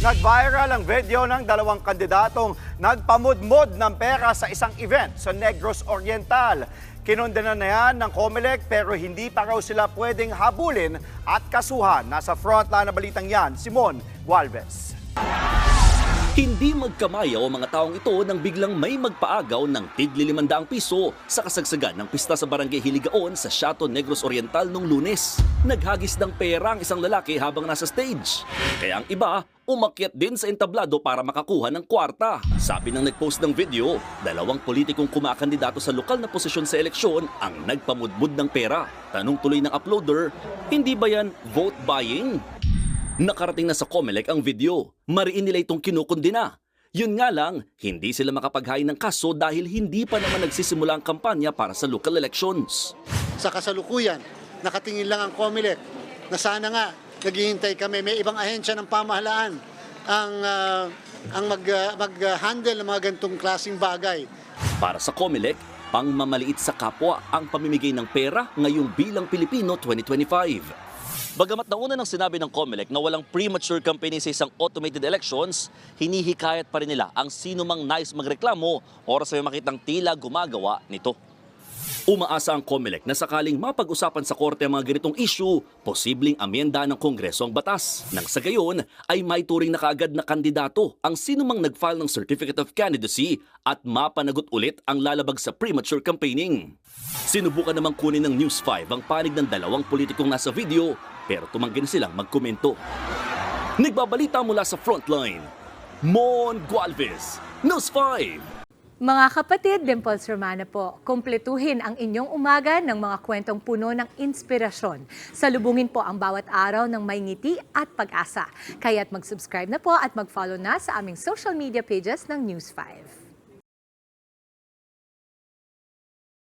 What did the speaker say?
Nag-viral ang video ng dalawang kandidatong nagpamudmod ng pera sa isang event sa Negros Oriental. Kinondena na yan ng COMELEC pero hindi pa raw sila pwedeng habulin at kasuhan. Nasa frontline na balitang yan, Simon Gualvez. Hindi magkamayaw ang mga taong ito nang biglang may magpaagaw ng tigli 500 piso sa kasagsagan ng pista sa Barangay Hiligaon sa Chateau Negros Oriental noong Lunes. Naghagis ng pera ang isang lalaki habang nasa stage. Kaya ang iba, umakyat din sa entablado para makakuha ng kwarta. Sabi ng nagpost ng video, dalawang politikong kumakandidato sa lokal na posisyon sa eleksyon ang nagpamudmud ng pera. Tanong tuloy ng uploader, hindi ba yan vote buying? Nakarating na sa COMELEC ang video. Mariin nila itong kinukundina. Yun nga lang, hindi sila makapaghain ng kaso dahil hindi pa naman nagsisimula ang kampanya para sa local elections. Sa kasalukuyan, nakatingin lang ang COMELEC na sana nga naghihintay kami. May ibang ahensya ng pamahalaan ang mag-handle ng mga ganitong klaseng bagay. Para sa COMELEC, pangmamaliit sa kapwa ang pamimigay ng pera ngayong bilang Pilipino 2025. Bagamat nauna nang sinabi ng COMELEC na walang premature campaigning sa isang automated elections, hinihikayat pa rin nila ang sino mang nais magreklamo oras may makitang tila gumagawa nito. Umaasa ang COMELEC na sakaling mapag-usapan sa korte ang mga ganitong issue, posibleng amyenda ng Kongreso ang batas. Nang sa gayon ay may turing na kaagad na kandidato ang sino mang nag-file ng Certificate of Candidacy at mapanagot ulit ang lalabag sa premature campaigning. Sinubukan namang kunin ng News 5 ang panig ng dalawang politikong nasa video pero tumanggi na silang magkomento. Nagbabalita mula sa Frontline, Mon Gualvez, News 5. Mga kapatid, Dimples Romana po, kumpletuhin ang inyong umaga ng mga kwentong puno ng inspirasyon. Salubungin po ang bawat araw ng may ngiti at pag-asa. Kaya't mag-subscribe na po at mag-follow na sa aming social media pages ng News 5.